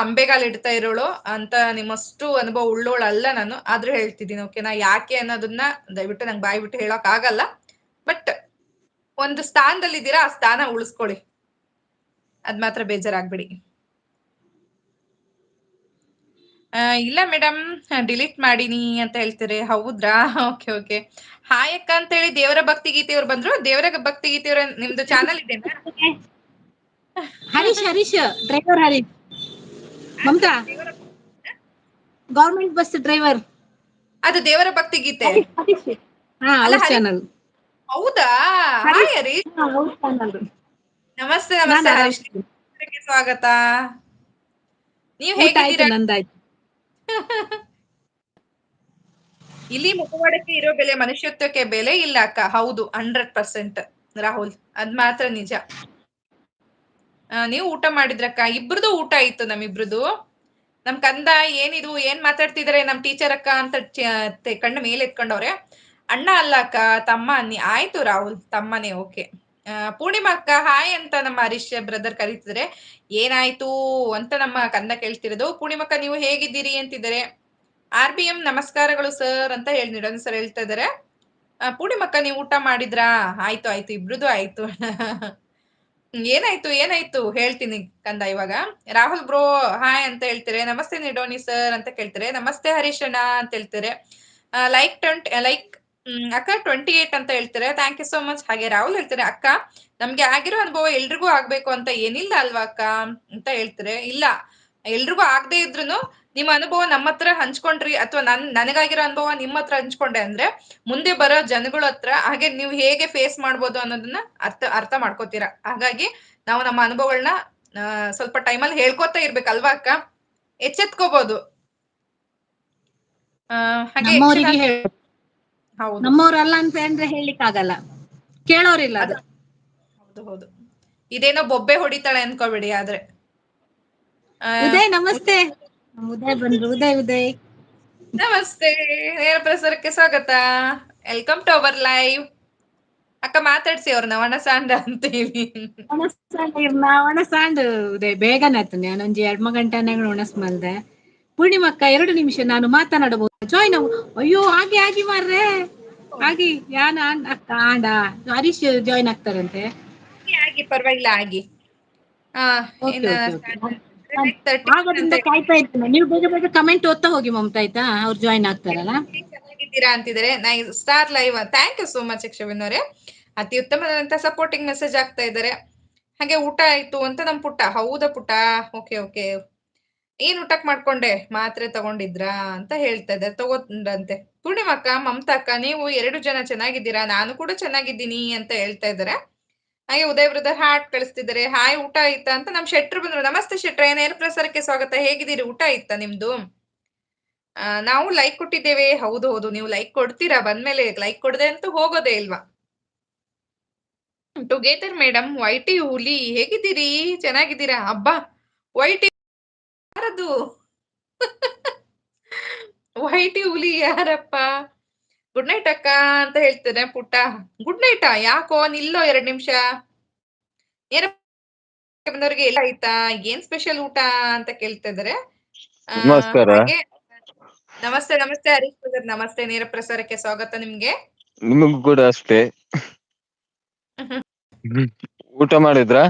ಅಂಬೆಗಾಲ್ ಇಡ್ತಾ ಇರೋಳು ಅಂತ ನಿಮ್ಮಷ್ಟು ಅನುಭವ ಉಳ್ಳೋಳು ಅಲ್ಲ ನಾನು, ಆದ್ರೂ ಹೇಳ್ತಿದ್ದೀನಿ ಓಕೆನಾ. ಯಾಕೆ ಅನ್ನೋದನ್ನ ದಯವಿಟ್ಟು ನಂಗೆ ಬಾಯಿ ಬಿಟ್ಟು ಹೇಳಕ್ ಆಗಲ್ಲ, ಬಟ್ ಒಂದು ಸ್ಥಾನದಲ್ಲಿದ್ದೀರಾ, ಆ ಸ್ಥಾನ ಉಳಿಸ್ಕೊಳ್ಳಿ, ಅದ್ ಮಾತ್ರ ಬೇಜಾರಾಗ್ಬಿಡಿ. ಇಲ್ಲ ಮೇಡಮ್ ಡಿಲೀಟ್ ಮಾಡೀನಿ ಅಂತ ಹೇಳ್ತಾರೆ. ಹೌದ್ರಾ? Okay okay. ಹಾಯ್ ಅಕ್ಕ ಅಂತ ಹೇಳಿ ದೇವರ ಭಕ್ತಿ ಗೀತೆಯವ್ರು ಬಂದ್ರು. ದೇವರ ಭಕ್ತಿ ಗೀತೆಯವ್ರ ನಿಮ್ದು ಚಾನಲ್ ಇದೆನಾ? Harish driver Harish. Mamata government bus driver. ಅದು ದೇವರ ಭಕ್ತಿ ಗೀತೆ. ಹಾ, ಅವ್ರ ಚಾನಲ್. ಹೌದಾ? ಹಾಯ್ ಹರೀಶ್. ನಮಸ್ತೆ ನಮಸ್ತೆ ಹರೀಶ್, ಸ್ವಾಗತ. ನೀವ್ ಹೇಗಿದ್ದೀರಾ? ನಂದಾಯ್ತು. ಇಲ್ಲಿ ಮುಖವಾಡಕ್ಕೆ ಇರೋ ಬೆಲೆ ಮನುಷ್ಯತ್ವಕ್ಕೆ ಬೆಲೆ ಇಲ್ಲ ಅಕ್ಕ. ಹೌದು, 100% ರಾಹುಲ್, ಅದ್ ಮಾತ್ರ ನಿಜ. ನೀವು ಊಟ ಮಾಡಿದ್ರಕ್ಕ? ಇಬ್ರದು ಊಟ ಆಯ್ತು, ನಮ್ಮಿಬ್ರದು. ನಮ್ ಕಂದ ಏನಿದು ಏನ್ ಮಾತಾಡ್ತಿದಾರೆ ನಮ್ ಟೀಚರ್ ಅಕ್ಕ ಅಂತ ಕಣ್ಣ ಮೇಲೆ ಎತ್ಕೊಂಡವ್ರೆ. ಅಣ್ಣ ಅಲ್ಲ ಅಕ್ಕ, ತಮ್ಮ ಅನ್ನಿ. ಆಯ್ತು ರಾಹುಲ್, ತಮ್ಮನೇ. ಓಕೆ. ಪೂರ್ಣಿಮಾ ಅಕ್ಕ ಹಾಯ್ ಅಂತ ನಮ್ಮ ಹರೀಶ್ ಬ್ರದರ್ ಕರೀತಿದ್ರೆ, ಏನಾಯ್ತು ಅಂತ ನಮ್ಮ ಕಂದ ಕೇಳ್ತಿರೋದು. ಪೂರ್ಣಿಮಕ್ಕ ನೀವು ಹೇಗಿದ್ದೀರಿ ಅಂತಿದ್ದಾರೆ. RBM ನಮಸ್ಕಾರಗಳು ಸರ್ ಅಂತ ಹೇಳಿ ನಿಡನ್ ಸರ್ ಹೇಳ್ತಾ ಇದಾರೆ. ಪೂರ್ಣಿಮಕ್ಕ ನೀವು ಊಟ ಮಾಡಿದ್ರಾ? ಆಯ್ತು ಆಯ್ತು, ಇಬ್ರದು ಆಯ್ತು. ಏನಾಯ್ತು ಹೇಳ್ತೀನಿ ಕಂದ ಇವಾಗ. ರಾಹುಲ್ ಬ್ರೋ ಹಾಯ್ ಅಂತ ಹೇಳ್ತಾರೆ. ನಮಸ್ತೆ ನಿಡೋನಿ ಸರ್ ಅಂತ ಕೇಳ್ತಾರೆ. ನಮಸ್ತೆ ಹರೀಶ್ ಅಣ್ಣ ಅಂತ ಹೇಳ್ತಾರೆ. ಲೈಕ್ ಅಕ್ಕ 28 ಅಂತ ಹೇಳ್ತಾರೆ. Thank you so much. ಹಾಗೆ ರಾಹುಲ್ ಹೇಳ್ತಾರೆ, ಅಕ್ಕ ನಮ್ಗೆ ಆಗಿರೋ ಅನುಭವ ಎಲ್ರಿಗೂ ಆಗ್ಬೇಕು ಅಂತ ಏನಿಲ್ಲ ಅಲ್ವಾ ಅಕ್ಕ ಅಂತ ಹೇಳ್ತಾರೆ. ಇಲ್ಲ, ಎಲ್ರಿಗೂ ಆಗದೆ ಇದ್ರುನು ನಿಮ್ಮ ಅನುಭವ ನಮ್ಮ ಹತ್ರ ಹಂಚ್ಕೊಂಡ್ರಿ, ಅಥವಾ ನನಗಾಗಿರೋ ಅನುಭವ ನಿಮ್ಮ ಹತ್ರ ಹಂಚ್ಕೊಂಡೆ ಅಂದ್ರೆ ಮುಂದೆ ಬರೋ ಜನಗಳ ಹತ್ರ ಹಾಗೆ ನೀವು ಹೇಗೆ ಫೇಸ್ ಮಾಡ್ಬೋದು ಅನ್ನೋದನ್ನ ಅರ್ಥ ಮಾಡ್ಕೋತೀರಾ. ಹಾಗಾಗಿ ನಾವು ನಮ್ಮ ಅನುಭವಗಳನ್ನ ಸ್ವಲ್ಪ ಟೈಮಲ್ಲಿ ಹೇಳ್ಕೊತಾ ಇರ್ಬೇಕಲ್ವಾ ಅಕ್ಕ, ಎಚ್ಚೆತ್ಕೋಬಹುದು. ಹಾಗೆ ನಮ್ಮವ್ರಲ್ಲ ಅಂತ ಅಂದ್ರೆ ಹೇಳಿಕ್ ಆಗಲ್ಲ, ಕೇಳೋರಿಲ್ಲ ಅದು. ಹೌದು, ಇದೇನೋ ಬೊಬ್ಬೆ ಹೊಡಿತಾಳೆ ಅನ್ಕೋಬೇಡಿ. ಆದ್ರೆ ಉದಯ್ ನಮಸ್ತೆ. ಉದಯ್ ಬಂದ್ರು. ಉದಯ್ ನಮಸ್ತೆ, ನೇರ ಪ್ರಸಾರಕ್ಕೆ ಸ್ವಾಗತ. Welcome to our live. ಅಕ್ಕ ಮಾತಾಡ್ಸಿ ಅವ್ರನ್ನ ಒಣಸಾಂಡ ಅಂತ ಹೇಳಿ. ಒಣಸಾಂಡ್ ಉದಯ್ ಬೇಗನೆ ಆಯ್ತು. ನಾನು ಒಂಜಿ 2 ಗಂಟೆನಾಗ ಒಣಸ್ ಮಲ್ದೆ. ಪೂರ್ಣಿಮಕ್ಕ 2 ನಿಮಿಷ ನಾನು ಮಾತನಾಡಬಹುದು, ಜಾಯ್ನ್ ಅಯ್ಯೋ ಆಗಿ ಮಾರ್ರೆ ಆಗಿ ಯಾನ ಅಕ್ಕ ಆಂಡ ಹರೀಶ್ ಜಾಯ್ನ್ ಆಗ್ತಾರಂತೆ. ಆಗಿ ಪರವಾಗಿಲ್ಲ ಆಗಿ. ಕಾಯ್ತಾ ಇರ್ತೀನಿ. ನೀವು ಬೇಗ ಕಮೆಂಟ್ ಓದ್ತಾ ಹೋಗಿ ಮಮತಾ, ಆಯ್ತಾ? ಅವ್ರು ಜಾಯ್ನ್ ಆಗ್ತಾರಲ್ಲ. ಚೆನ್ನಾಗಿದ್ದೀರಾ ಅಂತಿದ್ದಾರೆ. Star live. Thank you so much ಯಕ್ಷವಿನ್ ಅವರೇ, ಅತಿ ಉತ್ತಮವಾದಂತ ಸಪೋರ್ಟಿಂಗ್ ಮೆಸೇಜ್ ಆಗ್ತಾ ಇದ್ದಾರೆ. ಹಾಗೆ ಊಟ ಆಯ್ತು ಅಂತ ನಮ್ ಪುಟ್ಟ. ಹೌದಾ ಪುಟ್ಟ? ಓಕೆ. ಏನ್ ಊಟಕ್ ಮಾಡ್ಕೊಂಡೆ? ಮಾತ್ರೆ ತಗೊಂಡಿದ್ರಾ ಅಂತ ಹೇಳ್ತಾ ಇದ್ದಾರೆ. ತಗೊಂಡ್ರಂತೆ. ಪೂರ್ಣಿಮಕ್ಕ, ಮಮತಾ ಅಕ್ಕ ನೀವು 2 ಜನ ಚೆನ್ನಾಗಿದ್ದೀರಾ? ನಾನು ಕೂಡ ಚೆನ್ನಾಗಿದ್ದೀನಿ ಅಂತ ಹೇಳ್ತಾ ಇದ್ದಾರೆ. ಹಾಗೆ ಉದಯ್ ಬ್ರದರ್ ಹಾರ್ಟ್ ಕಳಿಸ್ತಿದ್ದಾರೆ. ಹಾಯ್, ಊಟ ಆಯ್ತಾ ಅಂತ ನಮ್ ಶೆಟ್ರು ಬಂದ್ರು. ನಮಸ್ತೆ ಶೆಟ್ರೆ, ನೇರ ಪ್ರಸಾರಕ್ಕೆ ಸ್ವಾಗತ. ಹೇಗಿದ್ದೀರಿ? ಊಟ ಆಯ್ತಾ ನಿಮ್ದು? ನಾವು ಲೈಕ್ ಕೊಟ್ಟಿದ್ದೇವೆ. ಹೌದು, ನೀವು ಲೈಕ್ ಕೊಡ್ತೀರಾ. ಬಂದ್ಮೇಲೆ ಲೈಕ್ ಕೊಡದೆ ಅಂತೂ ಹೋಗೋದೇ ಇಲ್ವಾ. Together madam. ವೈಟಿ ಹುಲಿ ಹೇಗಿದ್ದೀರಿ? ಚೆನ್ನಾಗಿದ್ದೀರಾ? ಅಬ್ಬಾ, ವೈಟಿ ಯಾರದು? ವೈಟಿ ಹುಲಿ ಯಾರಪ್ಪ? ಗುಡ್ ನೈಟ್ ಅಕ್ಕ ಅಂತ ಹೇಳ್ತೇನೆ ಪುಟ್ಟ. ಗುಡ್ ನೈಟಾ? ಯಾಕೋ ನಿಲ್ಲೋ 2 ನಿಮಿಷ. ಬಂದವ್ರಿಗೆ ಎಲ್ಲ ಆಯ್ತಾ? ಏನ್ ಸ್ಪೆಷಲ್ ಊಟ ಅಂತ ಕೇಳ್ತಾ ಇದಾರೆ. ನಮಸ್ಕಾರ. ನಮಸ್ತೆ ಹರೀಶ್ ಬ್ರದರ್. ನಮಸ್ತೆ, ನೇರ ಪ್ರಸಾರಕ್ಕೆ ಸ್ವಾಗತ ನಿಮ್ಗೆ. ನಿಮಗೂ ಕೂಡ ಅಷ್ಟೇ. ಊಟ ಮಾಡಿದ್ರಾ?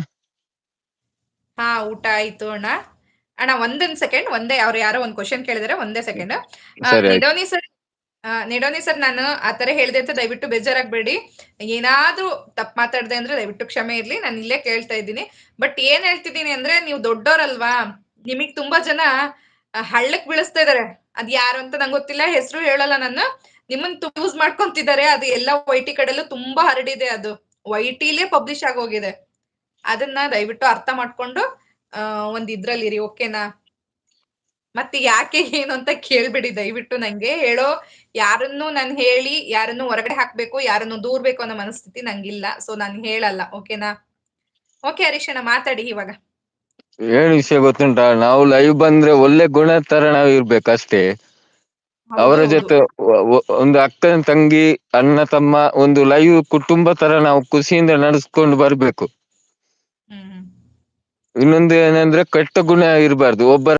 ಹಾ, ಊಟ ಆಯ್ತು ಅಣ್ಣ. ಒಂದೊಂದ್ ಸೆಕೆಂಡ್, ಅವ್ರು ಯಾರೋ ಒಂದ್ ಕ್ವಶನ್ ಕೇಳಿದಾರೆ, ಒಂದೇ ಸೆಕೆಂಡ್. ನಿಡೋನಿ ಸರ್ ನಾನು ಆತರ ಹೇಳ್ದೆ ಅಂತ ದಯವಿಟ್ಟು ಬೇಜಾರಾಗ್ಬೇಡಿ. ಏನಾದ್ರೂ ತಪ್ಪು ಮಾತಾಡ್ದೆ ಅಂದ್ರೆ ದಯವಿಟ್ಟು ಕ್ಷಮೆ ಇರ್ಲಿ. ನಾನು ಇಲ್ಲೇ ಕೇಳ್ತಾ ಇದ್ದೀನಿ. ಬಟ್ ಏನ್ ಹೇಳ್ತಿದ್ದೀನಿ ಅಂದ್ರೆ, ನೀವು ದೊಡ್ಡೋರಲ್ವಾ, ನಿಮಗ್ ತುಂಬಾ ಜನ ಹಳ್ಳಕ್ ಬೀಳಿಸ್ತಾ ಇದಾರೆ. ಅದ್ ಯಾರು ಅಂತ ನಂಗೆ ಗೊತ್ತಿಲ್ಲ, ಹೆಸರು ಹೇಳಲ್ಲ ನಾನು. ನಿಮ್ಮನ್ ಯೂಸ್ ಮಾಡ್ಕೊಂತಿದ್ದಾರೆ. ಅದು ಎಲ್ಲ ವೈಟಿ ಕಡೆಲ್ಲೂ ತುಂಬಾ ಹರಡಿದೆ. ಅದು ವೈಟಿಲೇ ಪಬ್ಲಿಷ್ ಆಗೋಗಿದೆ. ಅದನ್ನ ದಯವಿಟ್ಟು ಅರ್ಥ ಮಾಡ್ಕೊಂಡು ಒಂದ್ ಇದ್ರಲ್ಲಿರಿ, ಓಕೆನಾ? ಮತ್ತೆ ಯಾಕೆ ಏನು ಅಂತ ಕೇಳ್ಬಿಡಿ ದಯವಿಟ್ಟು. ನಂಗೆ ಹೇಳೋ ಯಾರನ್ನು ನಾನು ಹೇಳಿ ಯಾರನ್ನು ಹೊರಗಡೆ ಹಾಕ್ಬೇಕು, ಯಾರನ್ನು ದೂರ್ಬೇಕು ಅನ್ನೋ ಮನಸ್ಥಿತಿ ನಂಗಿಲ್ಲ. ಸೊ ನಾನು ಹೇಳಲ್ಲ, ಓಕೆನಾ? ಓಕೆ ಹರೀಶ್ ಅಣ್ಣ, ಮಾತಾಡಿ ಇವಾಗ. ಏನ್ ವಿಷಯ ಗೊತ್ತುಂಟಾ? ನಾವು ಲೈವ್ ಬಂದ್ರೆ ಒಳ್ಳೆ ಗುಣ ತರ ನಾವು ಇರ್ಬೇಕಷ್ಟೇ. ಅವರ ಜೊತೆ ಒಂದು ಅಕ್ಕನ ತಂಗಿ, ಅಣ್ಣ ತಮ್ಮ, ಒಂದು ಲೈವ್ ಕುಟುಂಬ ತರ ನಾವು ಖುಷಿಯಿಂದ ನಡೆಸ್ಕೊಂಡು ಬರ್ಬೇಕು. ಇನ್ನೊಂದು ಏನಂದ್ರೆ ಕೆಟ್ಟ ಗುಣ ಇರಬಾರ್ದು. ಒಬ್ಬರ